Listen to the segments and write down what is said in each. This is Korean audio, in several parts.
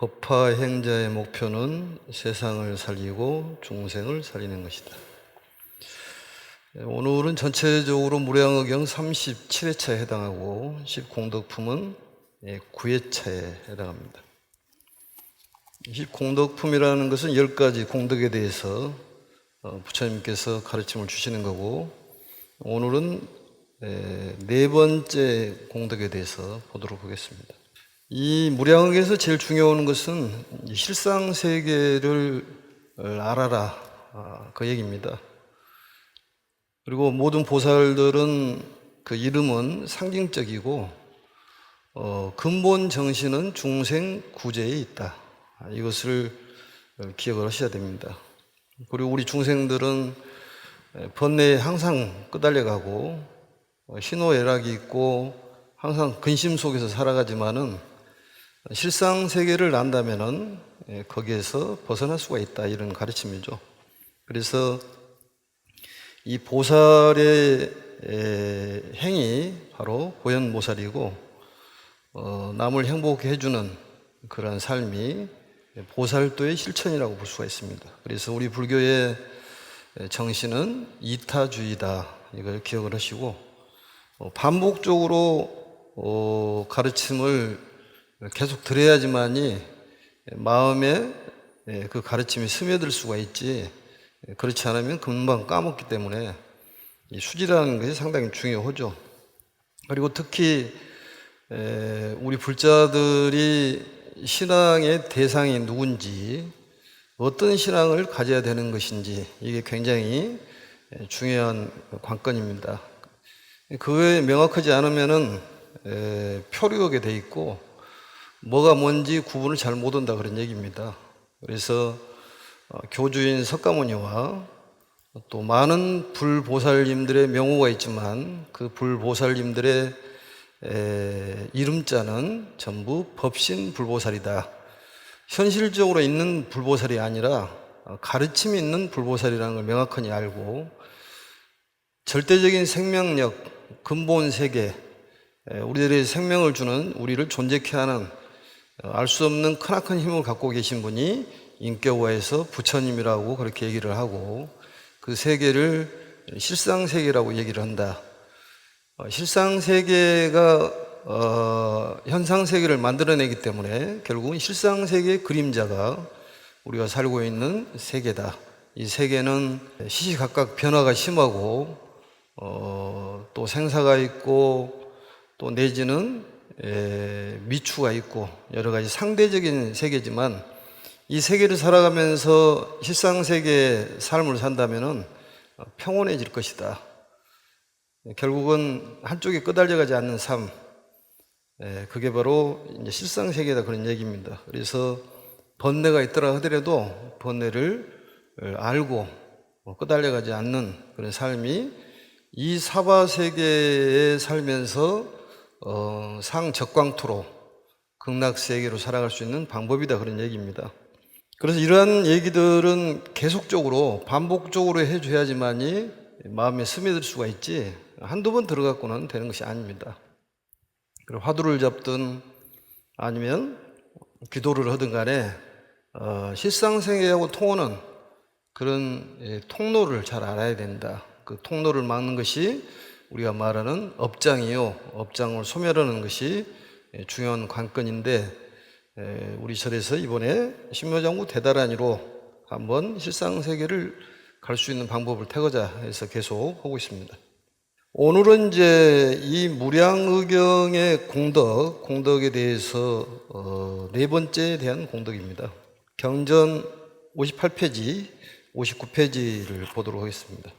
법화 행자의 목표는 세상을 살리고 중생을 살리는 것이다. 오늘은 전체적으로 무량의경 37회차에 해당하고 10공덕품은 9회차에 해당합니다. 10공덕품이라는 것은 10가지 공덕에 대해서 부처님께서 가르침을 주시는 거고, 오늘은 네 번째 공덕에 대해서 보도록 하겠습니다. 이 무량의에서 제일 중요한 것은 실상세계를 알아라, 그 얘기입니다. 그리고 모든 보살들은 그 이름은 상징적이고 근본 정신은 중생 구제에 있다, 이것을 기억을 하셔야 됩니다. 그리고 우리 중생들은 번뇌에 항상 끄달려가고 희노애락이 있고 항상 근심 속에서 살아가지만은 실상세계를 안다면은 거기에서 벗어날 수가 있다, 이런 가르침이죠. 그래서 이 보살의 행위 바로 고연모살이고, 남을 행복해 해주는 그런 삶이 보살도의 실천이라고 볼 수가 있습니다. 그래서 우리 불교의 정신은 이타주의다, 이걸 기억을 하시고, 반복적으로 가르침을 계속 들어야지만이 마음에 그 가르침이 스며들 수가 있지, 그렇지 않으면 금방 까먹기 때문에 이 수지라는 것이 상당히 중요하죠. 그리고 특히 우리 불자들이 신앙의 대상이 누군지, 어떤 신앙을 가져야 되는 것인지, 이게 굉장히 중요한 관건입니다. 그거에 명확하지 않으면은 표류하게 돼 있고 뭐가 뭔지 구분을 잘 못한다, 그런 얘기입니다. 그래서 교주인 석가모니와 또 많은 불보살님들의 명호가 있지만 그 불보살님들의 이름자는 전부 법신 불보살이다. 현실적으로 있는 불보살이 아니라 가르침이 있는 불보살이라는 걸 명확히 알고, 절대적인 생명력, 근본 세계, 우리들의 생명을 주는, 우리를 존재케 하는 알 수 없는 크나큰 힘을 갖고 계신 분이 인격화해서 부처님이라고 그렇게 얘기를 하고, 그 세계를 실상세계라고 얘기를 한다. 실상세계가 현상세계를 만들어내기 때문에 결국은 실상세계의 그림자가 우리가 살고 있는 세계다. 이 세계는 시시각각 변화가 심하고 또 생사가 있고 또 내지는 미추가 있고 여러 가지 상대적인 세계지만, 이 세계를 살아가면서 실상세계의 삶을 산다면은 평온해질 것이다. 결국은 한쪽에 끄달려가지 않는 삶, 그게 바로 이제 실상세계다, 그런 얘기입니다. 그래서 번뇌가 있더라 하더라도 번뇌를 알고 끄달려가지 않는 그런 삶이 이 사바세계에 살면서 상적광토로 극락세계로 살아갈 수 있는 방법이다, 그런 얘기입니다. 그래서 이러한 얘기들은 계속적으로 반복적으로 해줘야지만이 마음에 스며들 수가 있지, 한두 번 들어갖고는 되는 것이 아닙니다. 그리고 화두를 잡든 아니면 기도를 하든 간에 실상세계하고 통하는 그런 통로를 잘 알아야 된다. 그 통로를 막는 것이 우리가 말하는 업장이요, 업장을 소멸하는 것이 중요한 관건인데, 우리 절에서 이번에 신묘장구 대다란이로 한번 실상세계를 갈 수 있는 방법을 태고자 해서 계속 하고 있습니다. 오늘은 이제 이 무량의경의 공덕에 대해서 네 번째에 대한 공덕입니다. 경전 58페이지, 59페이지를 보도록 하겠습니다.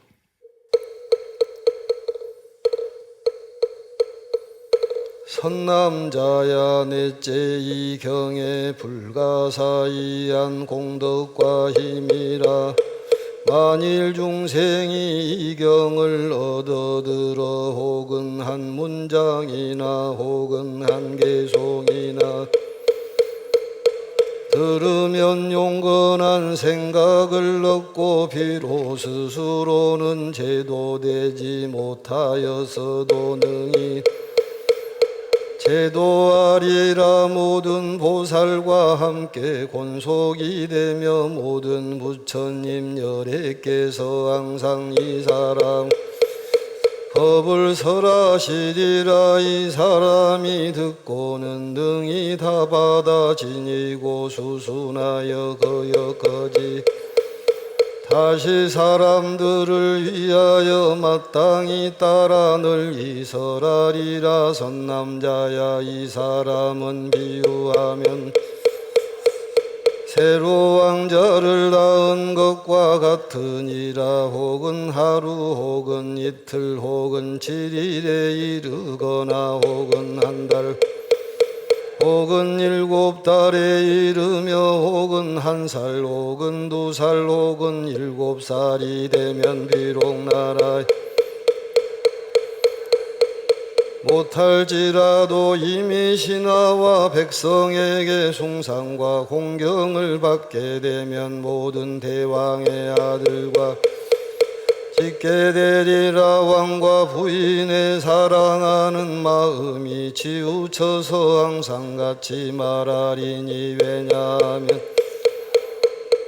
선남자야 넷째 이 경에 불가사의한 공덕과 힘이라. 만일 중생이 이 경을 얻어들어 혹은 한 문장이나 혹은 한 개송이나 들으면 용건한 생각을 얻고 비록 스스로는 제도되지 못하여서도 능히 제도하리라 모든 보살과 함께 권속이 되며 모든 부처님 열애께서 항상 이 사람 법을 설하시리라. 이 사람이 듣고는 능히 다 받아 지니고 수순하여 거역거지 다시 사람들을 위하여 마땅히 따라 널리 설하리라. 선남자야, 이 사람은 비유하면 새로 왕자를 낳은 것과 같으니라. 혹은 하루 혹은 이틀 혹은 7일에 이르거나 혹은 한 달 혹은 7달에 이르며 혹은 1살 혹은 2살 혹은 7살이 되면 비록 나라 못할지라도 이미 신하와 백성에게 숭상과 공경을 받게 되면 모든 대왕의 아들과 짓게 되리라. 왕과 부인의 사랑하는 마음이 치우쳐서 항상 같이 말하리니 왜냐하면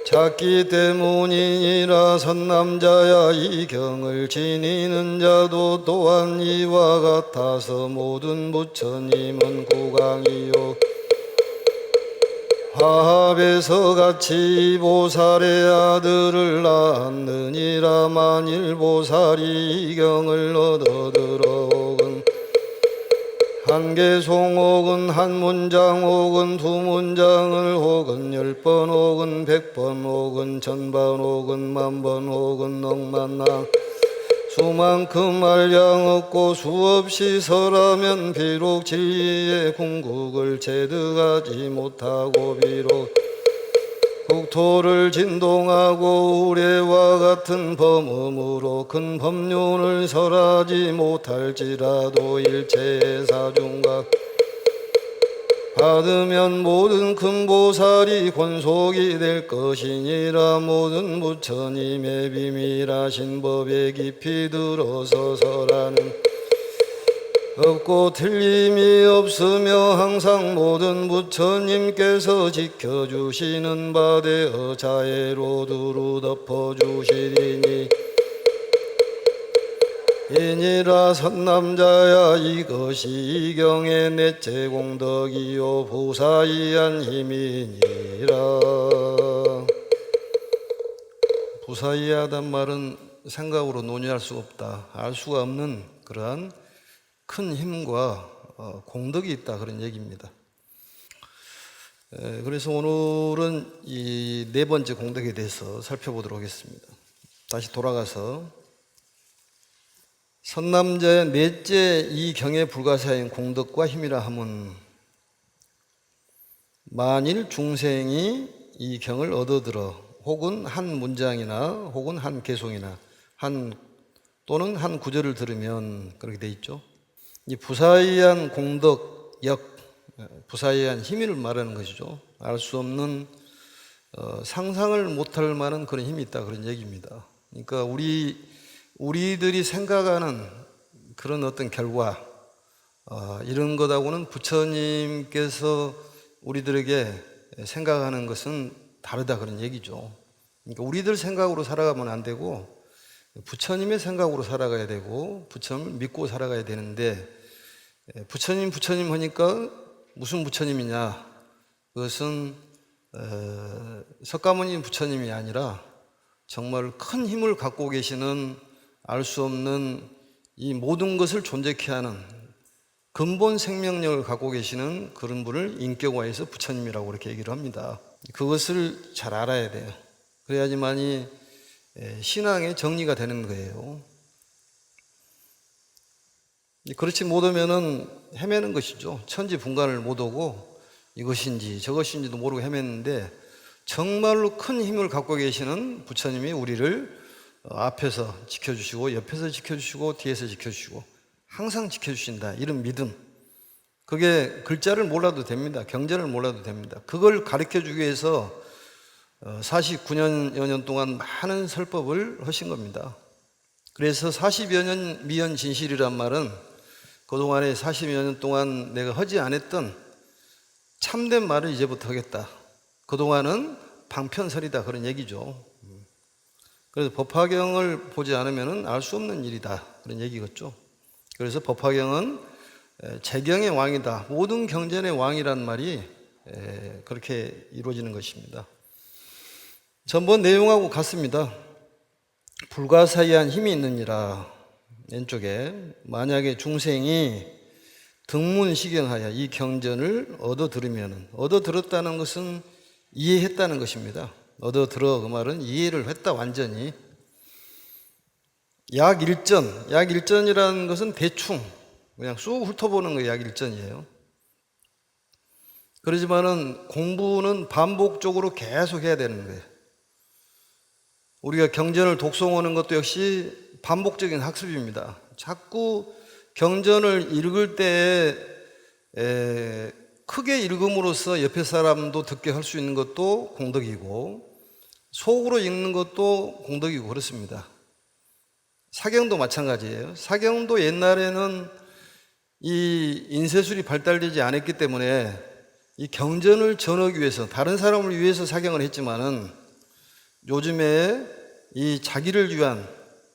찾기 때문이니라. 선남자야, 이 경을 지니는 자도 또한 이와 같아서 모든 부처님은 구강이요 화합에서 같이 보살의 아들을 낳았느니라. 만일 보살이 이 경을 얻어들어 혹은 한 개송 혹은 한 문장 혹은 두 문장을 혹은 10번 혹은 100번 혹은 1000번 혹은 10,000번 혹은 억만나 수만큼 알량 없고 수없이 설하면 비록 진리의 궁극을 체득하지 못하고 비록 국토를 진동하고 우레와 같은 범음으로 큰 법륜을 설하지 못할지라도 일체의 사중각 받으면 모든 큰 보살이 권속이 될 것이니라. 모든 부처님의 비밀하신 법에 깊이 들어서 설하는 없고 틀림이 없으며 항상 모든 부처님께서 지켜주시는 바 되어 자애로 두루 덮어주시리니 이니라. 선남자야, 이것이 이 경의 넷째 공덕이요 부사이한 힘이니라. 부사이하단 말은 생각으로 논의할 수 없다, 알 수가 없는 그러한 큰 힘과 공덕이 있다, 그런 얘기입니다. 그래서 오늘은 이 네 번째 공덕에 대해서 살펴보도록 하겠습니다. 다시 돌아가서 선남자의 넷째 이 경에 불가사인 공덕과 힘이라 함은 만일 중생이 이 경을 얻어들어 혹은 한 문장이나 혹은 한 개송이나 또는 한 구절을 들으면 그렇게 돼 있죠. 이 부사이한 공덕역, 부사이한 힘을 말하는 것이죠. 알 수 없는 상상을 못할 만한 그런 힘이 있다, 그런 얘기입니다. 그러니까 우리들이 생각하는 그런 어떤 결과 이런 것하고는 부처님께서 우리들에게 생각하는 것은 다르다, 그런 얘기죠. 그러니까 우리들 생각으로 살아가면 안 되고 부처님의 생각으로 살아가야 되고 부처님을 믿고 살아가야 되는데 부처님 하니까 무슨 부처님이냐? 그것은 석가모니 부처님이 아니라 정말 큰 힘을 갖고 계시는 알 수 없는 이 모든 것을 존재케 하는 근본 생명력을 갖고 계시는 그런 분을 인격화해서 부처님이라고 그렇게 얘기를 합니다. 그것을 잘 알아야 돼요. 그래야지만이 신앙의 정리가 되는 거예요. 그렇지 못하면은 헤매는 것이죠. 천지분간을 못 오고 이것인지 저것인지도 모르고 헤맸는데 정말로 큰 힘을 갖고 계시는 부처님이 우리를 앞에서 지켜주시고 옆에서 지켜주시고 뒤에서 지켜주시고 항상 지켜주신다, 이런 믿음. 그게 글자를 몰라도 됩니다. 경전을 몰라도 됩니다. 그걸 가르쳐주기 위해서 49년여 년 동안 많은 설법을 하신 겁니다. 그래서 40여 년 미연 진실이란 말은 그동안에 40여 년 동안 내가 하지 않았던 참된 말을 이제부터 하겠다. 그동안은 방편설이다 그런 얘기죠. 그래서 법화경을 보지 않으면 알 수 없는 일이다 그런 얘기겠죠. 그래서 법화경은 재경의 왕이다. 모든 경전의 왕이란 말이 그렇게 이루어지는 것입니다. 전번 내용하고 같습니다. 불가사의한 힘이 있느니라. 왼쪽에 만약에 중생이 등문시경하여 이 경전을 얻어 들었다는 것은 이해했다는 것입니다. 얻어 들어 그 말은 이해를 했다 완전히. 약일전이라는 것은 대충 그냥 쑥 훑어보는 거 약일전이에요. 그러지만은 공부는 반복적으로 계속 해야 되는 거예요. 우리가 경전을 독송하는 것도 역시 반복적인 학습입니다. 자꾸 경전을 읽을 때 크게 읽음으로써 옆에 사람도 듣게 할 수 있는 것도 공덕이고 속으로 읽는 것도 공덕이고 그렇습니다. 사경도 마찬가지예요. 사경도 옛날에는 이 인쇄술이 발달되지 않았기 때문에 이 경전을 전하기 위해서 다른 사람을 위해서 사경을 했지만은 요즘에 이 자기를 위한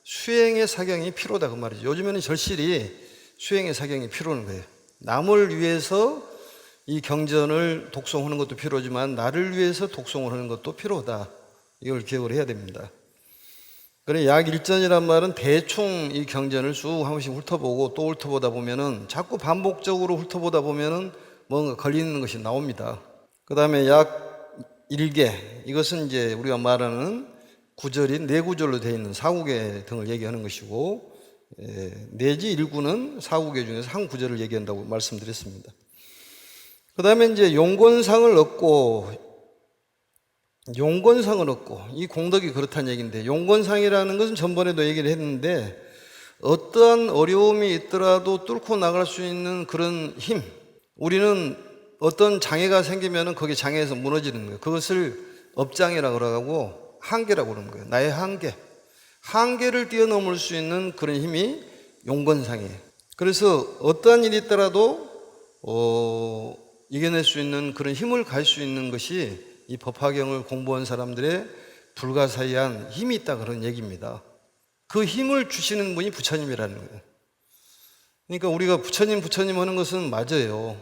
수행의 사경이 필요하다 그 말이죠. 요즘에는 절실히 수행의 사경이 필요한 거예요. 남을 위해서 이 경전을 독송하는 것도 필요하지만 나를 위해서 독송을 하는 것도 필요하다. 이걸 기억을 해야 됩니다. 그래 약일전이란 말은 대충 이 경전을 쭉 한 번씩 훑어보고 또 훑어보다 보면은 자꾸 반복적으로 훑어보다 보면은 뭔가 걸리는 것이 나옵니다. 그 다음에 약일계, 이것은 이제 우리가 말하는 구절이 네 구절로 되어 있는 사구계 등을 얘기하는 것이고, 내지 일구는 사구계 중에서 한 구절을 얘기한다고 말씀드렸습니다. 그 다음에 이제 용권상을 얻고, 이 공덕이 그렇다는 얘기인데, 용권상이라는 것은 전번에도 얘기를 했는데, 어떠한 어려움이 있더라도 뚫고 나갈 수 있는 그런 힘, 우리는 어떤 장애가 생기면 거기 장애에서 무너지는 거예요. 그것을 업장이라고 그러고 한계라고 그러는 거예요. 나의 한계를 뛰어넘을 수 있는 그런 힘이 용건상이에요. 그래서 어떠한 일이 있더라도 이겨낼 수 있는 그런 힘을 갈 수 있는 것이 이 법화경을 공부한 사람들의 불가사의한 힘이 있다 그런 얘기입니다. 그 힘을 주시는 분이 부처님이라는 거예요. 그러니까 우리가 부처님 하는 것은 맞아요.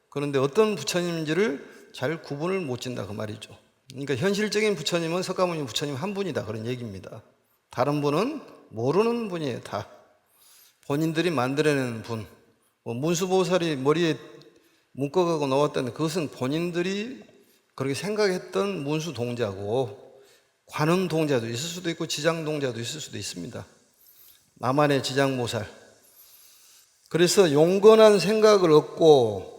그런데 어떤 부처님인지를 잘 구분을 못 짓는다 그 말이죠. 그러니까 현실적인 부처님은 석가모니 부처님 한 분이다 그런 얘기입니다. 다른 분은 모르는 분이에요. 다 본인들이 만들어내는 분. 문수보살이 머리에 묶어가고 나왔다는데 그것은 본인들이 그렇게 생각했던 문수 동자고, 관음 동자도 있을 수도 있고 지장 동자도 있을 수도 있습니다. 나만의 지장모살. 그래서 용건한 생각을 얻고,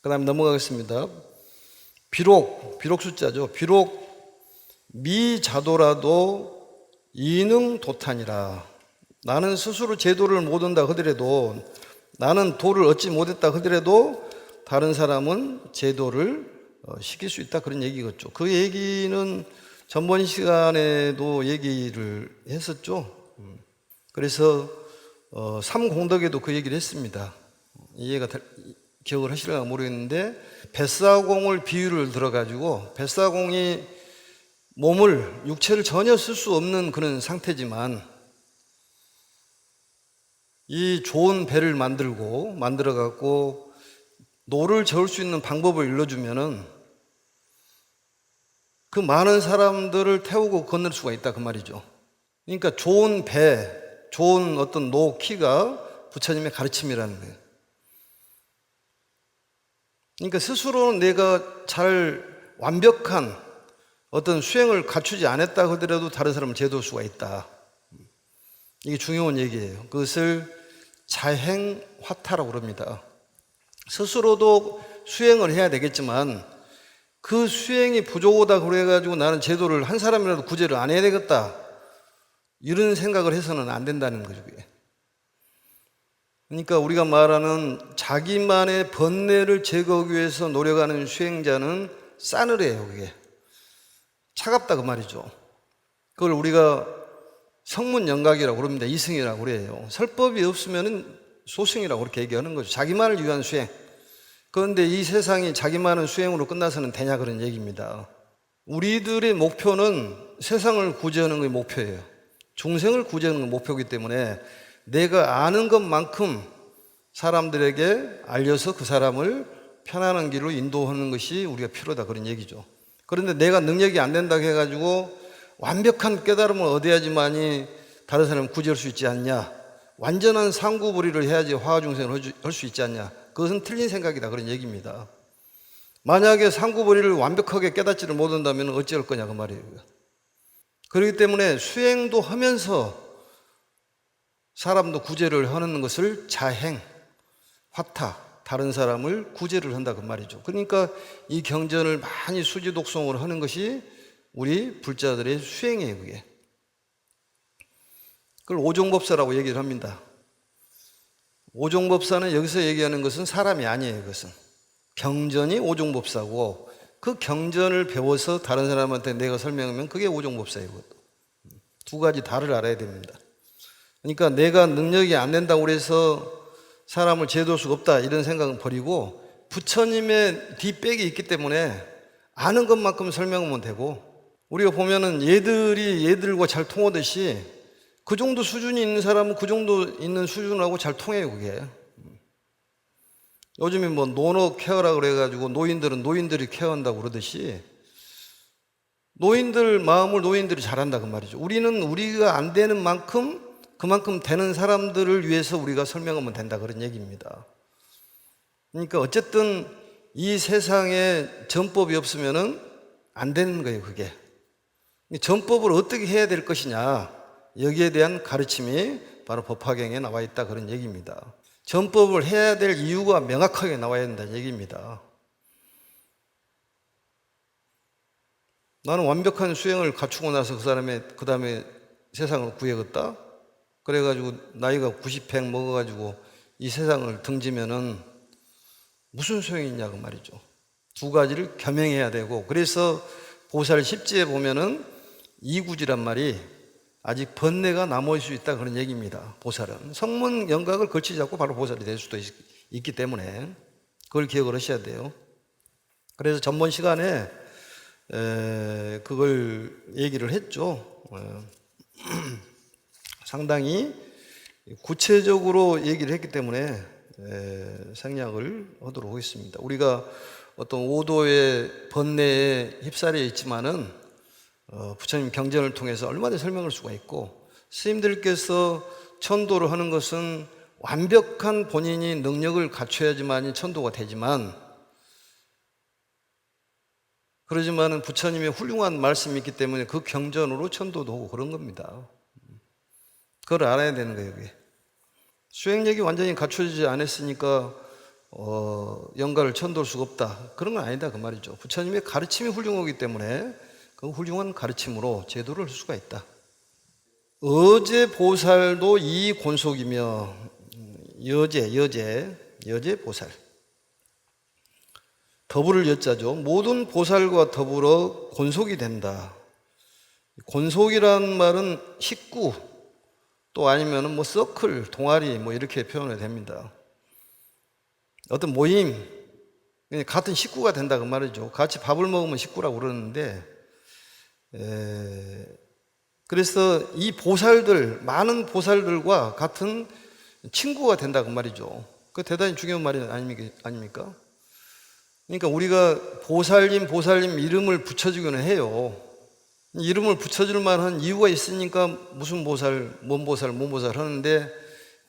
그 다음에 넘어가겠습니다. 비록 숫자죠. 비록 미자도라도 이능도탄이라. 나는 스스로 제도를 못 얻는다 하더라도, 나는 도를 얻지 못했다 하더라도 다른 사람은 제도를 시킬 수 있다 그런 얘기겠죠. 그 얘기는 전번 시간에도 얘기를 했었죠. 그래서 삼공덕에도 그 얘기를 했습니다. 이해가 기억을 하실까 모르겠는데, 뱃사공을 비유를 들어가지고, 뱃사공이 육체를 전혀 쓸 수 없는 그런 상태지만 이 좋은 배를 만들어갖고 노를 저을 수 있는 방법을 일러주면은 그 많은 사람들을 태우고 건널 수가 있다 그 말이죠. 그러니까 좋은 배, 좋은 어떤 노 키가 부처님의 가르침이라는 거예요. 그러니까 스스로는 내가 잘 완벽한 어떤 수행을 갖추지 않았다 하더라도 다른 사람을 제도할 수가 있다. 이게 중요한 얘기예요. 그것을 자행화타라고 그럽니다. 스스로도 수행을 해야 되겠지만 그 수행이 부족하다 그래가지고 나는 제도를 한 사람이라도 구제를 안 해야 되겠다, 이런 생각을 해서는 안 된다는 거죠. 그게. 그러니까 우리가 말하는 자기만의 번뇌를 제거하기 위해서 노력하는 수행자는 싸늘해요. 그게 차갑다 그 말이죠. 그걸 우리가 성문영각이라고 그럽니다. 이승이라고 그래요. 설법이 없으면 소승이라고 그렇게 얘기하는 거죠. 자기만을 위한 수행. 그런데 이 세상이 자기만의 수행으로 끝나서는 되냐 그런 얘기입니다. 우리들의 목표는 세상을 구제하는 게 목표예요. 중생을 구제하는 게 목표이기 때문에 내가 아는 것만큼 사람들에게 알려서 그 사람을 편안한 길로 인도하는 것이 우리가 필요하다 그런 얘기죠. 그런데 내가 능력이 안 된다고 해가지고 완벽한 깨달음을 얻어야지만이 다른 사람을 구제할 수 있지 않냐, 완전한 상구불의를 해야지 화화중생을 할 수 있지 않냐, 그것은 틀린 생각이다 그런 얘기입니다. 만약에 상구불의를 완벽하게 깨닫지를 못한다면 어찌할 거냐 그 말이에요. 그렇기 때문에 수행도 하면서 사람도 구제를 하는 것을 자행, 화타, 다른 사람을 구제를 한다 그 말이죠. 그러니까 이 경전을 많이 수지독송을 하는 것이 우리 불자들의 수행이에요. 그게. 그걸 오종법사라고 얘기를 합니다. 오종법사는 여기서 얘기하는 것은 사람이 아니에요. 그것은 경전이 오종법사고, 그 경전을 배워서 다른 사람한테 내가 설명하면 그게 오종법사예요. 두 가지 다를 알아야 됩니다. 그러니까 내가 능력이 안 된다고 해서 사람을 제도할 수가 없다 이런 생각은 버리고, 부처님의 뒷백이 있기 때문에 아는 것만큼 설명하면 되고, 우리가 보면은 얘들과 잘 통하듯이 그 정도 수준이 있는 사람은 그 정도 있는 수준하고 잘 통해요. 그게 요즘에 뭐 노노 케어라 그래가지고 노인들은 노인들이 케어한다고 그러듯이 노인들 마음을 노인들이 잘한다 그 말이죠. 우리는 우리가 안 되는 만큼 그만큼 되는 사람들을 위해서 우리가 설명하면 된다 그런 얘기입니다. 그러니까 어쨌든 이 세상에 전법이 없으면은 안 되는 거예요. 그게 전법을 어떻게 해야 될 것이냐, 여기에 대한 가르침이 바로 법화경에 나와 있다 그런 얘기입니다. 전법을 해야 될 이유가 명확하게 나와야 된다는 얘기입니다. 나는 완벽한 수행을 갖추고 나서 그 다음에 세상을 구해야겠다. 그래가지고 나이가 90행 먹어가지고 이 세상을 등지면은 무슨 소용이 있냐고 말이죠. 두 가지를 겸행해야 되고, 그래서 보살 10지에 보면은 이구지란 말이 아직 번뇌가 남을 수 있다 그런 얘기입니다. 보살은 성문 영각을 걸치지 않고 바로 보살이 될 수도 있기 때문에 그걸 기억을 하셔야 돼요. 그래서 전번 시간에 그걸 얘기를 했죠. 상당히 구체적으로 얘기를 했기 때문에 생략을 하도록 하겠습니다. 우리가 어떤 오도의 번뇌에 휩싸려 있지만은 부처님 경전을 통해서 얼마든지 설명할 수가 있고, 스님들께서 천도를 하는 것은 완벽한 본인이 능력을 갖춰야지만 천도가 되지만, 그러지만은 부처님의 훌륭한 말씀이 있기 때문에 그 경전으로 천도도 하고 그런 겁니다. 그걸 알아야 되는 거예요. 그게. 수행력이 완전히 갖춰지지 않았으니까 영가를 천도할 수가 없다, 그런 건 아니다 그 말이죠. 부처님의 가르침이 훌륭하기 때문에 그 훌륭한 가르침으로 제도를 할 수가 있다. 어제 보살도 이 곤속이며, 여제 보살, 더불을 여자죠. 모든 보살과 더불어 곤속이 된다. 곤속이라는 말은 식구, 또 아니면은 뭐 서클, 동아리 뭐 이렇게 표현이 됩니다. 어떤 모임, 같은 식구가 된다 그 말이죠. 같이 밥을 먹으면 식구라고 그러는데, 그래서 이 보살들, 많은 보살들과 같은 친구가 된다 그 말이죠. 그 대단히 중요한 말이 아닙니까? 그러니까 우리가 보살님 이름을 붙여주기는 해요. 이름을 붙여줄 만한 이유가 있으니까 무슨 보살, 뭔 보살 하는데,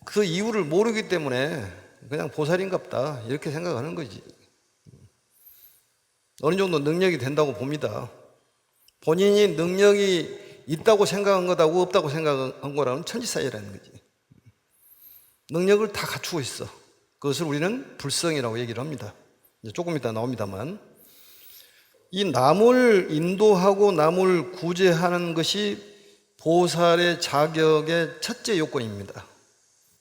그 이유를 모르기 때문에 그냥 보살인갑다 이렇게 생각하는 거지. 어느 정도 능력이 된다고 봅니다. 본인이 능력이 있다고 생각한 것하고 없다고 생각한 거랑은 천지사이라는 거지. 능력을 다 갖추고 있어. 그것을 우리는 불성이라고 얘기를 합니다. 이제 조금 이따 나옵니다만, 이 남을 인도하고 남을 구제하는 것이 보살의 자격의 첫째 요건입니다.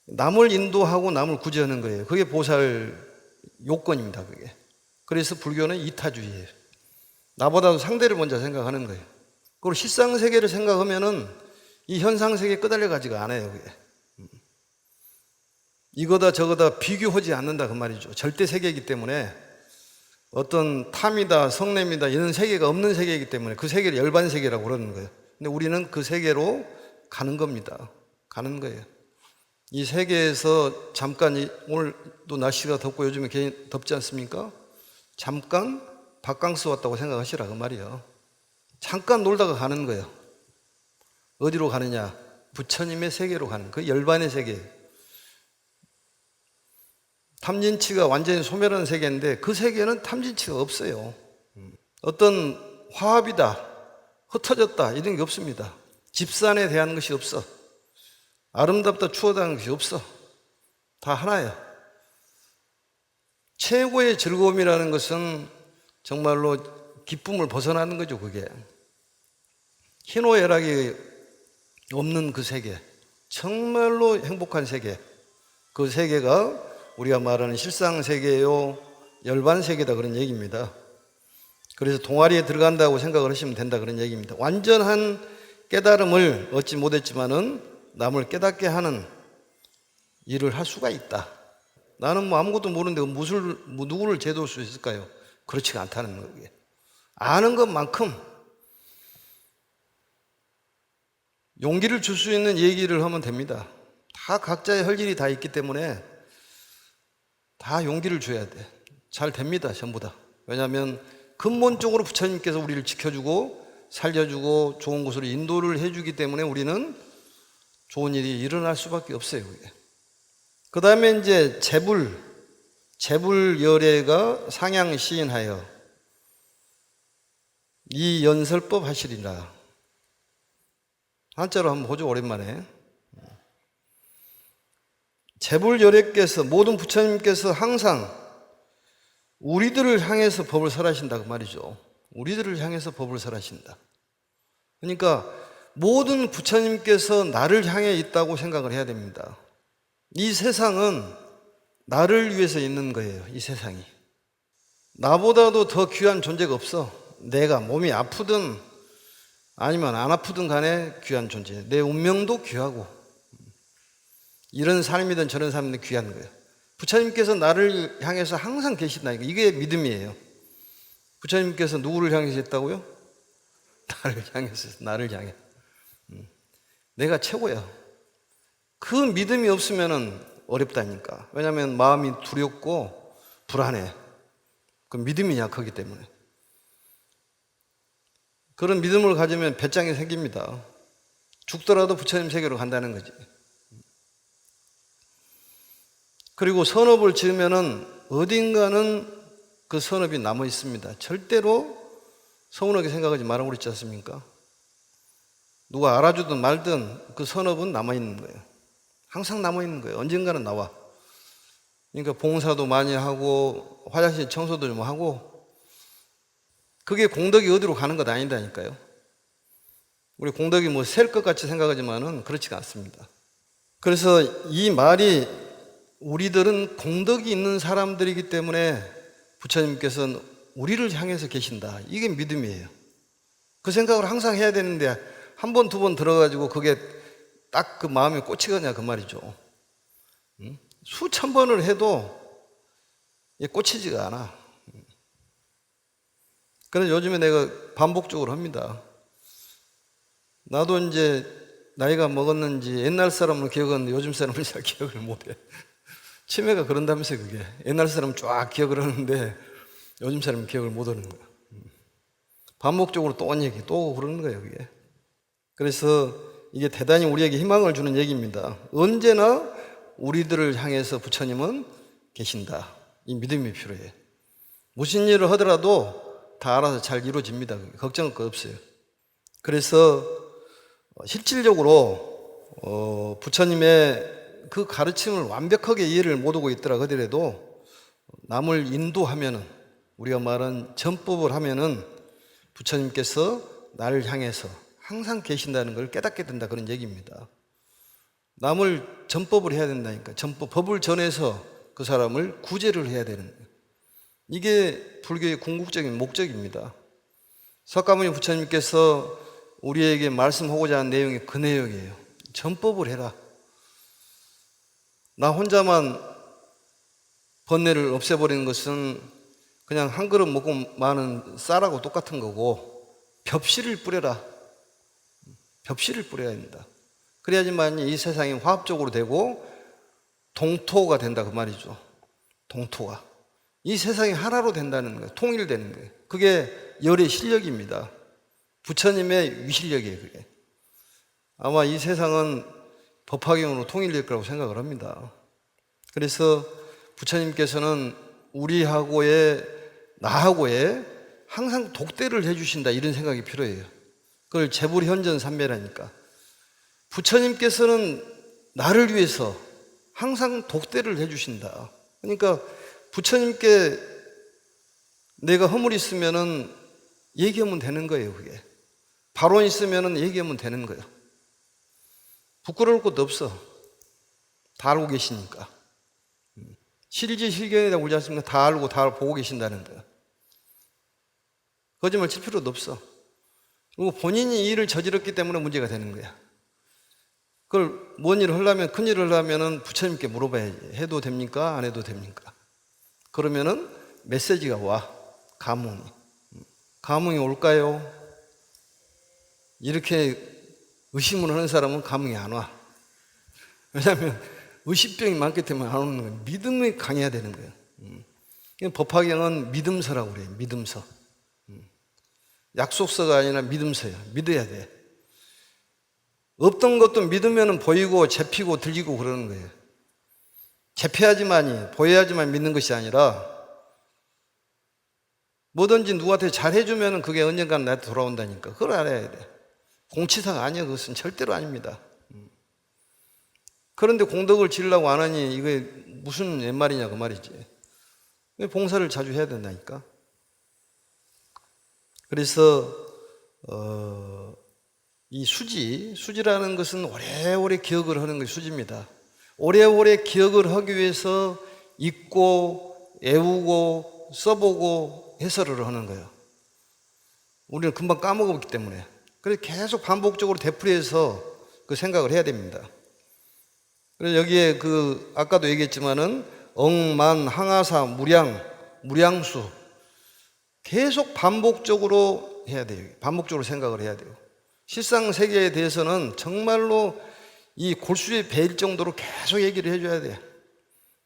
남을 인도하고 남을 구제하는 거예요. 그게 보살 요건입니다. 그게. 그래서 불교는 이타주의예요. 나보다도 상대를 먼저 생각하는 거예요. 그리고 실상세계를 생각하면은 이 현상세계에 끄달려 가지가 않아요. 그게. 이거다 저거다 비교하지 않는다 그 말이죠. 절대 세계이기 때문에 어떤 탐이다 성냄이다 이런 세계가 없는 세계이기 때문에 그 세계를 열반 세계라고 그러는 거예요. 근데 우리는 그 세계로 가는 겁니다. 가는 거예요. 이 세계에서 잠깐, 오늘도 날씨가 덥고 요즘에 괜히 덥지 않습니까? 잠깐 바캉스 왔다고 생각하시라 그 말이에요. 잠깐 놀다가 가는 거예요. 어디로 가느냐? 부처님의 세계로 가는, 그 열반의 세계. 탐진치가 완전히 소멸하는 세계인데 그 세계는 탐진치가 없어요. 어떤 화합이다, 흩어졌다 이런 게 없습니다. 집산에 대한 것이 없어. 아름답다 추하다는 것이 없어. 다 하나야. 최고의 즐거움이라는 것은 정말로 기쁨을 벗어나는 거죠. 그게 희노애락이 없는 그 세계, 정말로 행복한 세계, 그 세계가 우리가 말하는 실상세계요 열반세계다 그런 얘기입니다. 그래서 동아리에 들어간다고 생각을 하시면 된다 그런 얘기입니다. 완전한 깨달음을 얻지 못했지만은 남을 깨닫게 하는 일을 할 수가 있다. 나는 뭐 아무것도 모르는데 누구를 제도할 수 있을까요? 그렇지가 않다는 거예요. 아는 것만큼 용기를 줄 수 있는 얘기를 하면 됩니다. 다 각자의 할 일이 다 있기 때문에 다 용기를 줘야 돼. 잘 됩니다. 전부 다. 왜냐하면 근본적으로 부처님께서 우리를 지켜주고 살려주고 좋은 곳으로 인도를 해주기 때문에 우리는 좋은 일이 일어날 수밖에 없어요. 그 다음에 이제 재불열애가 상향시인하여 이 연설법 하시리라. 한자로 한번 보죠. 오랜만에. 재불열애께서, 모든 부처님께서 항상 우리들을 향해서 법을 설하신다 그 말이죠. 우리들을 향해서 법을 설하신다. 그러니까 모든 부처님께서 나를 향해 있다고 생각을 해야 됩니다. 이 세상은 나를 위해서 있는 거예요. 이 세상이 나보다도 더 귀한 존재가 없어. 내가 몸이 아프든 아니면 안 아프든 간에 귀한 존재. 내 운명도 귀하고 이런 삶이든 저런 삶이든 귀한 거예요. 부처님께서 나를 향해서 항상 계신다니까. 이게 믿음이에요. 부처님께서 누구를 향해서 있다고요? 나를 향해서, 나를 향해. 내가 최고야. 그 믿음이 없으면 어렵다니까. 왜냐하면 마음이 두렵고 불안해. 그 믿음이 약하기 때문에. 그런 믿음을 가지면 배짱이 생깁니다. 죽더라도 부처님 세계로 간다는 거지. 그리고 선업을 지으면은 어딘가는 그 선업이 남아 있습니다. 절대로 서운하게 생각하지 말라고 그랬지 않습니까? 누가 알아주든 말든 그 선업은 남아 있는 거예요. 항상 남아 있는 거예요. 언젠가는 나와. 그러니까 봉사도 많이 하고 화장실 청소도 좀 하고 그게 공덕이 어디로 가는 것 아니다니까요. 우리 공덕이 뭐 셀 것 같이 생각하지만은 그렇지가 않습니다. 그래서 이 말이 우리들은 공덕이 있는 사람들이기 때문에 부처님께서는 우리를 향해서 계신다. 이게 믿음이에요. 그 생각을 항상 해야 되는데 한 번, 두 번 들어가지고 그게 딱 그 마음에 꽂히겠냐 그 말이죠. 수천 번을 해도 꽂히지가 않아. 그래서 요즘에 내가 반복적으로 합니다. 나도 이제 나이가 먹었는지 옛날 사람은 기억하는데 요즘 사람은 잘 기억을 못해. 치매가 그런다면서요. 그게 옛날 사람은 쫙 기억을 하는데 요즘 사람은 기억을 못하는 거야. 반복적으로 또 온 얘기 또 그러는 거예요. 그게. 그래서 이게 대단히 우리에게 희망을 주는 얘기입니다. 언제나 우리들을 향해서 부처님은 계신다. 이 믿음이 필요해. 무슨 일을 하더라도 다 알아서 잘 이루어집니다. 걱정할 거 없어요. 그래서 실질적으로 부처님의 그 가르침을 완벽하게 이해를 못하고 있더라 하더라도 남을 인도하면은, 우리가 말한 전법을 하면은 부처님께서 나를 향해서 항상 계신다는 걸 깨닫게 된다 그런 얘기입니다. 남을 전법을 해야 된다니까. 전법, 법을 전해서 그 사람을 구제를 해야 되는 거예요. 이게 불교의 궁극적인 목적입니다. 석가모니 부처님께서 우리에게 말씀하고자 하는 내용이 그 내용이에요. 전법을 해라. 나 혼자만 번뇌를 없애버리는 것은 그냥 한 그릇 먹고 마는 쌀하고 똑같은 거고, 벽실을 뿌려라. 벽실을 뿌려야 됩니다. 그래야지만 이 세상이 화합적으로 되고 동토가 된다 그 말이죠. 동토가. 이 세상이 하나로 된다는 거예요. 통일되는 거예요. 그게 열의 실력입니다. 부처님의 위실력이에요, 그게. 아마 이 세상은 법화경으로 통일될 거라고 생각을 합니다. 그래서 부처님께서는 우리하고의, 나하고의 항상 독대를 해주신다, 이런 생각이 필요해요. 그걸 재불현전삼매라니까. 부처님께서는 나를 위해서 항상 독대를 해주신다. 그러니까 부처님께 내가 허물이 있으면은 얘기하면 되는 거예요, 그게. 발언 있으면은 얘기하면 되는 거예요. 부끄러울 것도 없어. 다 알고 계시니까. 실지실견이라고 그러지 않습니까? 다 알고 다 보고 계신다는 거예요. 거짓말 칠 필요도 없어. 그리고 본인이 이 일을 저질렀기 때문에 문제가 되는 거야. 그걸 뭔 일을 하려면, 큰 일을 하려면은 부처님께 물어봐야지. 해도 됩니까? 안 해도 됩니까? 그러면은 메시지가 와. 감흥이. 감흥이 올까요? 이렇게 의심을 하는 사람은 감흥이 안 와. 왜냐하면 의식병이 많기 때문에 안 오는 거예요. 믿음이 강해야 되는 거예요. 법화경은 믿음서라고 그래요. 믿음서. 약속서가 아니라 믿음서야. 믿어야 돼. 없던 것도 믿으면 보이고 잡히고 들리고 그러는 거예요. 잡혀야지만이, 보여야지만 믿는 것이 아니라 뭐든지 누구한테 잘해주면 그게 언젠가는 나한테 돌아온다니까. 그걸 알아야 돼. 공치사가 아니야. 그것은 절대로 아닙니다. 그런데 공덕을 지으려고 안 하니 이게 무슨 옛말이냐 그 말이지. 봉사를 자주 해야 된다니까. 그래서 이 수지라는 것은 오래오래 기억을 하는 것이 수지입니다. 오래오래 기억을 하기 위해서 읽고 외우고 써보고 해설을 하는 거예요. 우리는 금방 까먹었기 때문에. 그래서 계속 반복적으로 되풀이해서 그 생각을 해야 됩니다. 그래서 여기에 아까도 얘기했지만은 억만, 항아사, 무량수 계속 반복적으로 해야 돼요. 반복적으로 생각을 해야 돼요. 실상 세계에 대해서는 정말로 이 골수에 배일 정도로 계속 얘기를 해줘야 돼.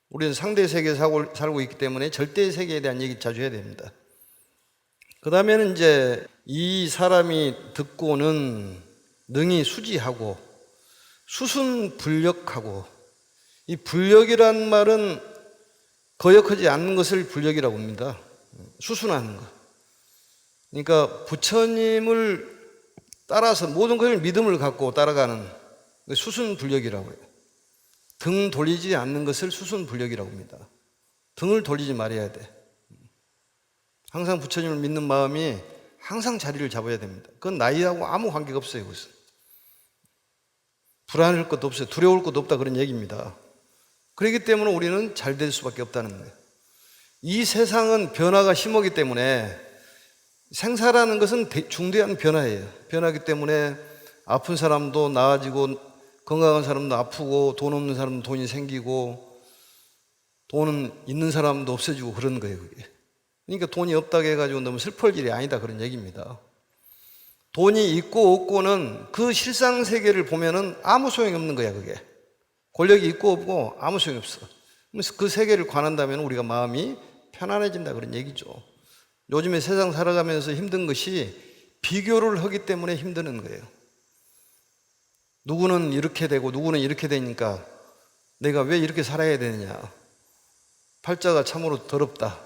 우리는 상대 세계에 살고 있기 때문에 절대 세계에 대한 얘기 자주 해야 됩니다. 그 다음에는 이제 이 사람이 듣고는 능히 수지하고 수순불력하고, 이 불력이란 말은 거역하지 않는 것을 불력이라고 합니다. 수순하는 것. 그러니까 부처님을 따라서 모든 것을 믿음을 갖고 따라가는 수순불력이라고 해요. 등 돌리지 않는 것을 수순불력이라고 합니다. 등을 돌리지 말아야 돼. 항상 부처님을 믿는 마음이 항상 자리를 잡아야 됩니다. 그건 나이하고 아무 관계가 없어요. 그것은. 불안할 것도 없어요. 두려울 것도 없다, 그런 얘기입니다. 그렇기 때문에 우리는 잘 될 수밖에 없다는 거예요. 이 세상은 변화가 심하기 때문에, 생사라는 것은 중대한 변화예요. 변하기 때문에 아픈 사람도 나아지고 건강한 사람도 아프고 돈 없는 사람도 돈이 생기고 돈은 있는 사람도 없어지고 그런 거예요, 그게. 그러니까 돈이 없다고 해가지고 너무 슬플 일이 아니다, 그런 얘기입니다. 돈이 있고 없고는 그 실상 세계를 보면은 아무 소용이 없는 거야, 그게. 권력이 있고 없고 아무 소용이 없어. 그래서 그 세계를 관한다면 우리가 마음이 편안해진다, 그런 얘기죠. 요즘에 세상 살아가면서 힘든 것이 비교를 하기 때문에 힘드는 거예요. 누구는 이렇게 되고 누구는 이렇게 되니까 내가 왜 이렇게 살아야 되느냐. 팔자가 참으로 더럽다.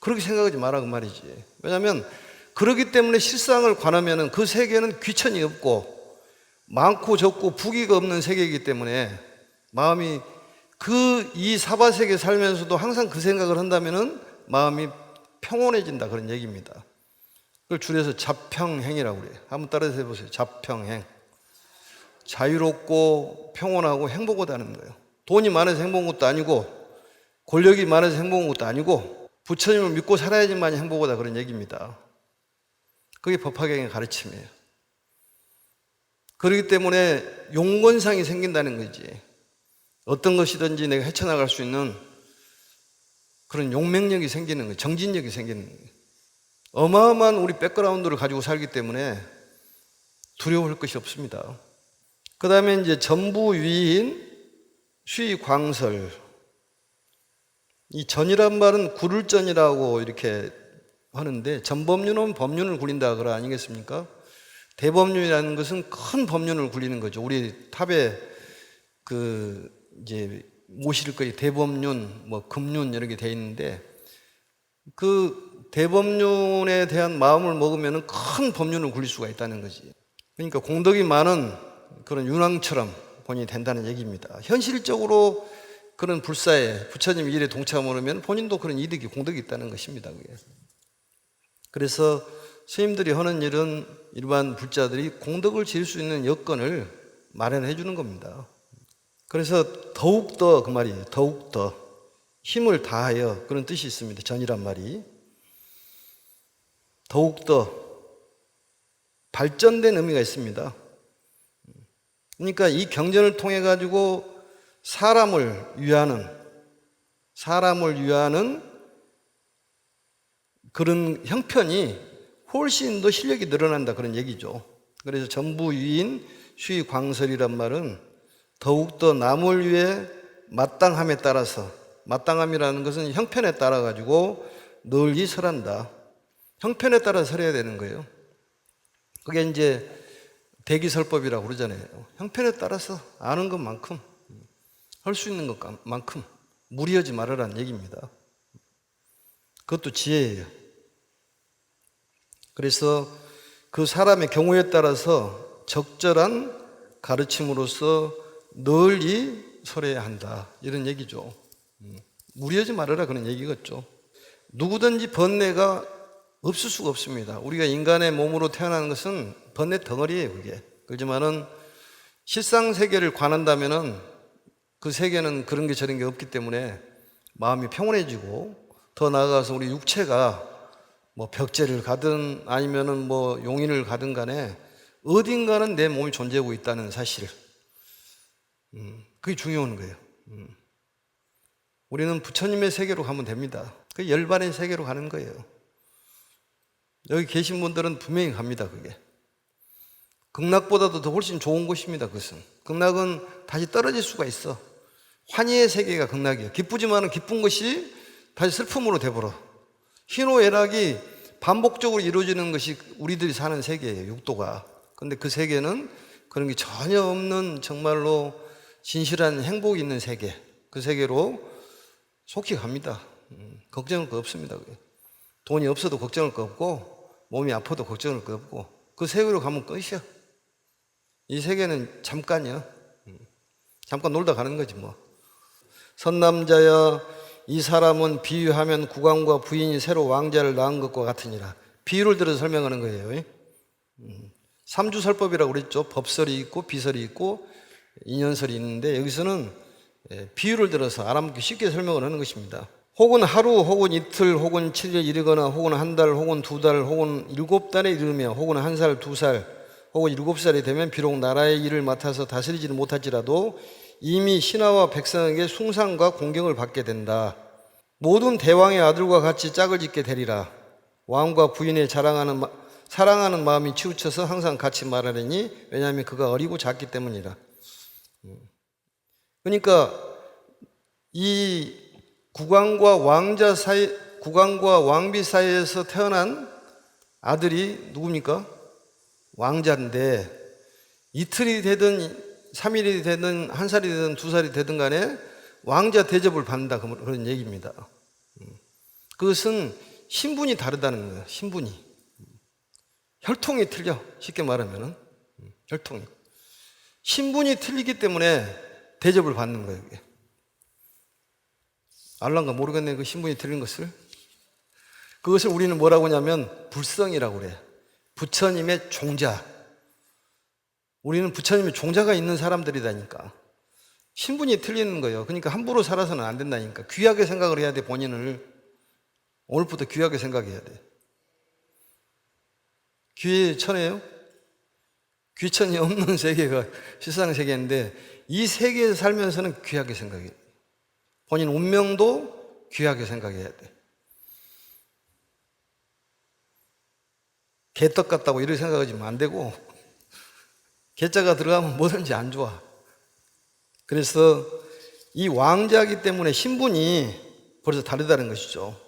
그렇게 생각하지 마라, 그 말이지. 왜냐하면 그렇기 때문에 실상을 관하면 그 세계는 귀천이 없고 많고 적고 부귀가 없는 세계이기 때문에 마음이 이 사바세계 살면서도 항상 그 생각을 한다면 마음이 평온해진다, 그런 얘기입니다. 그걸 줄여서 자평행이라고 그래요. 한번 따라서 해보세요. 자평행. 자유롭고 평온하고 행복하다는 거예요. 돈이 많아서 행복한 것도 아니고 권력이 많아서 행복한 것도 아니고 부처님을 믿고 살아야지만 행복하다, 그런 얘기입니다. 그게 법화경의 가르침이에요. 그렇기 때문에 용건상이 생긴다는 거지. 어떤 것이든지 내가 헤쳐나갈 수 있는 그런 용맹력이 생기는 거예요. 정진력이 생기는 거예요. 어마어마한 우리 백그라운드를 가지고 살기 때문에 두려워할 것이 없습니다. 그 다음에 이제 전부위인 쉬광설. 이 전이란 말은 구를 전이라고 이렇게 하는데, 전법륜은 법륜을 굴린다 그러 아니겠습니까? 대법륜이라는 것은 큰 법륜을 굴리는 거죠. 우리 탑에 이제 모실 거에 대법륜, 뭐 금륜 이렇게 돼 있는데, 그 대법륜에 대한 마음을 먹으면 큰 법륜을 굴릴 수가 있다는 거지. 그러니까 공덕이 많은 그런 윤왕처럼 본인이 된다는 얘기입니다. 현실적으로 그런 불사에 부처님 일에 동참을 하면 본인도 그런 이득이 공덕이 있다는 것입니다. 그게. 그래서 스님들이 하는 일은 일반 불자들이 공덕을 지을 수 있는 여건을 마련해 주는 겁니다. 그래서 더욱더 그 말이에요. 더욱더 힘을 다하여, 그런 뜻이 있습니다. 전이란 말이 더욱더 발전된 의미가 있습니다. 그러니까 이 경전을 통해 가지고 사람을 위하는 그런 형편이 훨씬 더 실력이 늘어난다, 그런 얘기죠. 그래서 전부위인 쉬광설이란 말은 더욱더 남을 위해 마땅함에 따라서, 마땅함이라는 것은 형편에 따라 가지고 널리 설한다. 형편에 따라 설해야 되는 거예요. 그게 이제 대기설법이라고 그러잖아요. 형편에 따라서 아는 것만큼, 할 수 있는 것만큼 무리하지 말아라는 얘기입니다. 그것도 지혜예요. 그래서 그 사람의 경우에 따라서 적절한 가르침으로써 널리 설해야 한다, 이런 얘기죠. 무리하지 말아라, 그런 얘기겠죠. 누구든지 번뇌가 없을 수가 없습니다. 우리가 인간의 몸으로 태어나는 것은 번뇌 덩어리예요, 그게. 그렇지만은 실상세계를 관한다면은 그 세계는 그런 게 저런 게 없기 때문에 마음이 평온해지고, 더 나아가서 우리 육체가 뭐 벽제를 가든 아니면은 뭐 용인을 가든 간에 어딘가는 내 몸이 존재하고 있다는 사실, 그게 중요한 거예요. 우리는 부처님의 세계로 가면 됩니다. 그 열반의 세계로 가는 거예요. 여기 계신 분들은 분명히 갑니다. 그게 극락보다도 더 훨씬 좋은 곳입니다. 그것은, 극락은 다시 떨어질 수가 있어. 환희의 세계가 극락이에요. 기쁘지만은 기쁜 것이 다시 슬픔으로 돼버려. 희노애락이 반복적으로 이루어지는 것이 우리들이 사는 세계예요, 육도가. 근데 그 세계는 그런 게 전혀 없는 정말로 진실한 행복이 있는 세계, 그 세계로 속히 갑니다. 걱정할 거 없습니다. 돈이 없어도 걱정할 거 없고, 몸이 아파도 걱정할 거 없고, 그 세계로 가면 끝이야. 이 세계는 잠깐이야. 잠깐 놀다 가는 거지 뭐. 선남자여, 이 사람은 비유하면 국왕과 부인이 새로 왕자를 낳은 것과 같으니라. 비유를 들어서 설명하는 거예요. 삼주설법이라고 그랬죠. 법설이 있고 비설이 있고 인연설이 있는데, 여기서는 비유를 들어서 알아먹기 쉽게 설명을 하는 것입니다. 혹은 하루, 혹은 이틀, 혹은 7일 이르거나, 혹은 한 달, 혹은 2달, 혹은 7달에 이르며, 혹은 1살, 2살, 혹은 7살이 되면 비록 나라의 일을 맡아서 다스리지는 못할지라도 이미 신하와 백성에게 숭상과 공경을 받게 된다. 모든 대왕의 아들과 같이 짝을 짓게 되리라. 왕과 부인의 사랑하는 마음이 치우쳐서 항상 같이 말하려니, 왜냐하면 그가 어리고 작기 때문이라. 그러니까 이 국왕과 왕비 사이에서 태어난 아들이 누굽니까? 왕자인데, 이틀이 되든 3일이 되든 1살이 되든 2살이 되든 간에 왕자 대접을 받는다, 그런 얘기입니다. 그것은 신분이 다르다는 거예요. 신분이, 혈통이 틀려. 쉽게 말하면 혈통이, 신분이 틀리기 때문에 대접을 받는 거예요. 이게. 알란가 모르겠네, 그 신분이 틀린 것을. 그것을 우리는 뭐라고 하냐면 불성이라고 그래요. 부처님의 종자. 우리는 부처님의 종자가 있는 사람들이다니까. 신분이 틀리는 거예요. 그러니까 함부로 살아서는 안 된다니까. 귀하게 생각을 해야 돼. 본인을 오늘부터 귀하게 생각해야 돼. 귀에 천해요? 귀천이 없는 세계가 실상 세계인데 이 세계에 살면서는 귀하게 생각해요. 본인 운명도 귀하게 생각해야 돼. 개떡 같다고 이렇게 생각하시면 안 되고, 개자가 들어가면 뭐든지 안 좋아. 그래서 이 왕자이기 때문에 신분이 벌써 다르다는 것이죠.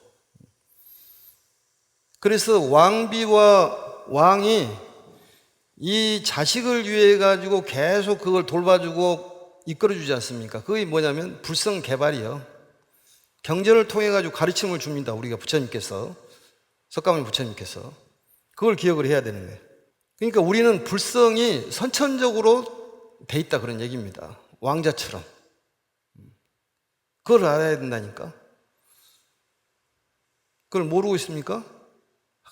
그래서 왕비와 왕이 이 자식을 위해 가지고 계속 그걸 돌봐주고 이끌어주지 않습니까? 그게 뭐냐면 불성개발이요. 경전을 통해 가지고 가르침을 줍니다. 우리가 부처님께서, 석가모니 부처님께서 그걸 기억을 해야 되는 거예요. 그러니까 우리는 불성이 선천적으로 돼 있다 그런 얘기입니다. 왕자처럼. 그걸 알아야 된다니까. 그걸 모르고 있습니까?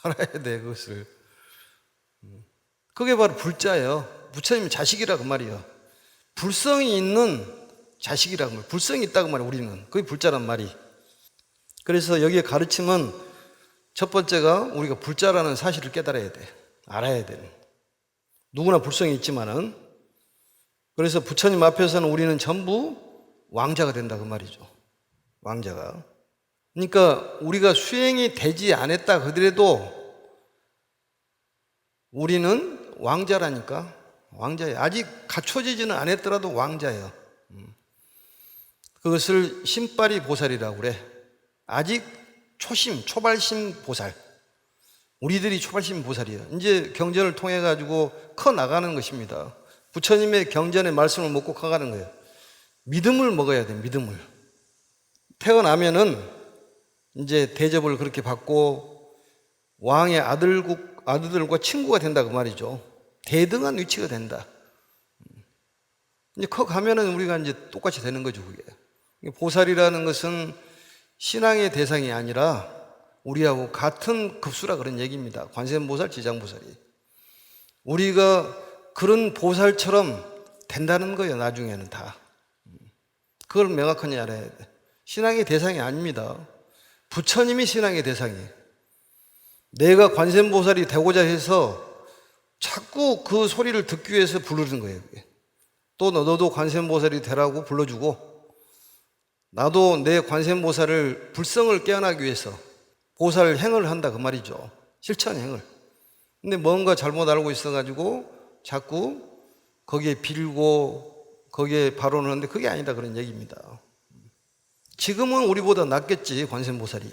알아야 돼, 그것을. 그게 바로 불자예요. 부처님 자식이라 그 말이에요. 불성이 있는 자식이라고 말이에요. 불성이 있다고 말이에요, 우리는. 그게 불자란 말이. 그래서 여기에 가르침은 첫 번째가 우리가 불자라는 사실을 깨달아야 돼. 알아야 돼. 누구나 불성이 있지만은. 그래서 부처님 앞에서는 우리는 전부 왕자가 된다 그 말이죠. 왕자가. 그러니까 우리가 수행이 되지 않았다 그더라도 우리는 왕자라니까. 왕자예요. 아직 갖춰지지는 않았더라도 왕자예요. 그것을 신발이 보살이라고 그래. 아직 초심, 초발심 보살. 우리들이 초발심 보살이에요. 이제 경전을 통해 가지고 커 나가는 것입니다. 부처님의 경전의 말씀을 먹고 커가는 거예요. 믿음을 먹어야 돼, 믿음을. 태어나면은 이제 대접을 그렇게 받고 왕의 아들들과 친구가 된다 그 말이죠. 대등한 위치가 된다. 이제 커가면은 우리가 이제 똑같이 되는 거죠, 그게. 보살이라는 것은 신앙의 대상이 아니라 우리하고 같은 급수라 그런 얘기입니다. 관세음보살, 지장보살이. 우리가 그런 보살처럼 된다는 거예요, 나중에는 다. 그걸 명확하게 알아야 돼. 신앙의 대상이 아닙니다. 부처님이 신앙의 대상이에요. 내가 관세음보살이 되고자 해서 자꾸 그 소리를 듣기 위해서 부르는 거예요. 또 너도 관세음보살이 되라고 불러주고, 나도 내 관세음보살을 불성을 깨어나기 위해서 보살 행을 한다 그 말이죠. 실천 행을. 근데 뭔가 잘못 알고 있어가지고 자꾸 거기에 빌고 거기에 발언을 하는데 그게 아니다 그런 얘기입니다. 지금은 우리보다 낫겠지, 관세음보살이.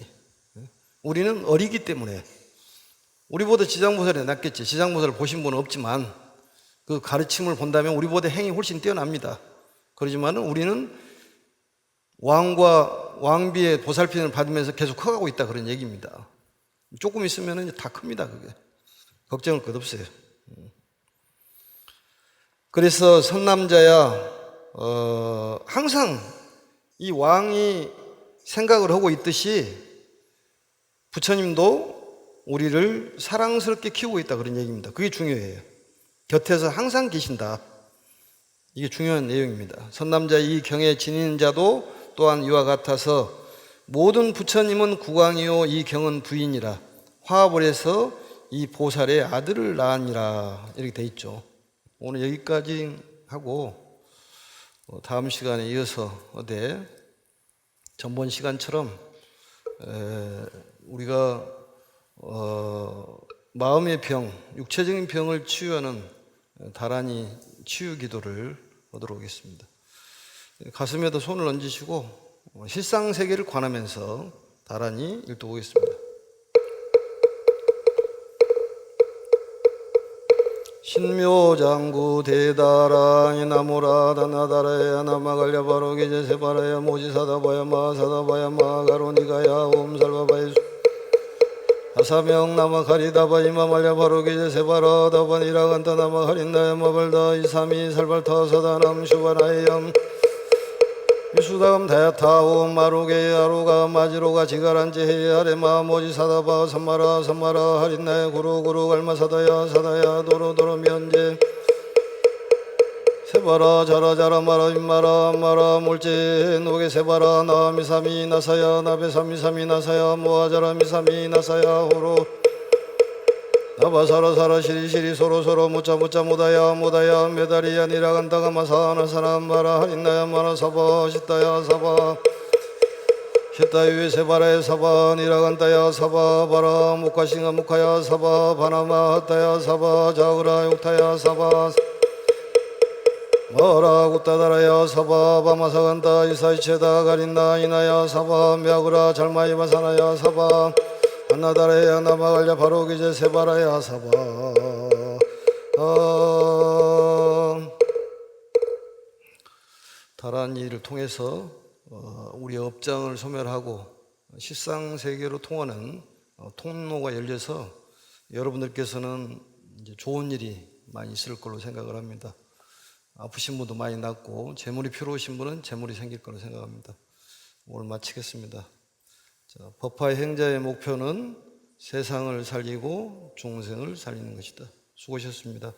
우리는 어리기 때문에. 우리보다 지장보살이 낫겠지. 지장보살을 보신 분은 없지만 그 가르침을 본다면 우리보다 행이 훨씬 뛰어납니다. 그러지만 우리는 왕과 왕비의 보살핌을 받으면서 계속 커가고 있다 그런 얘기입니다. 조금 있으면 다 큽니다, 그게. 걱정할 것 없어요. 그래서 선남자야, 항상 이 왕이 생각을 하고 있듯이 부처님도 우리를 사랑스럽게 키우고 있다 그런 얘기입니다. 그게 중요해요. 곁에서 항상 계신다. 이게 중요한 내용입니다. 선남자 이 경에 지니는 자도 또한 이와 같아서 모든 부처님은 국왕이요 이 경은 부인이라 화합을 해서 이 보살의 아들을 낳으니라 이렇게 돼 있죠. 오늘 여기까지 하고 다음 시간에 이어서 전번 시간처럼 우리가 마음의 병, 육체적인 병을 치유하는 다란이 치유 기도를 하도록 하겠습니다. 가슴에도 손을 얹으시고 실상세계를 관하면서 다란히 읽어보겠습니다. 신묘장구 대다랑이 나무라다 나다라야 나마갈려 바로게 제세바라야 모지사다바야 마사다바야 마가로니가야 옴살바바야 아사명 나마카리다바 이마말려 바로게 제세바라다바 니라간타 나마카린다야 마발다 이삼이 살발타사다 남슈바나야염 유수다감 다야타오 마루게 아루가 마지로가 지가란지 헤아레마 모지사다바 삼마라 삼마라 하린나야 구루구루 갈마사다야 사다야 도로도로 면제 세바라 자라자라 마라 임마라 마라 몰제 노게 세바라 나미사미 나사야 나베사미사미 나사야 모아자라 미사미 나사야 호로 나바사라 사라 시리시리 소로소로 무짜무짜 무다야 무다야 메다리야 니라간다가 마사나 사람마라 하린나야 마나 사바 시타야 사바 시타유에 세바라에 사바 니라간다야 사바 바라 무카싱아 무카야 사바 바나마 하타야 사바 자우라 육타야 사바 마라 굿다다라야 사바 바마사간다 이사이체다 가린나 이나야 사바 мя구라 잘마이바사나야 사바 한나다라야 나마갈랴 바로기제 세바라야 사바 다란 일을 통해서 우리 업장을 소멸하고 실상세계로 통하는 통로가 열려서 여러분들께서는 이제 좋은 일이 많이 있을 걸로 생각을 합니다. 아프신 분도 많이 낫고 재물이 필요하신 분은 재물이 생길 거로 생각합니다. 오늘 마치겠습니다. 자, 법화의 행자의 목표는 세상을 살리고 중생을 살리는 것이다. 수고하셨습니다.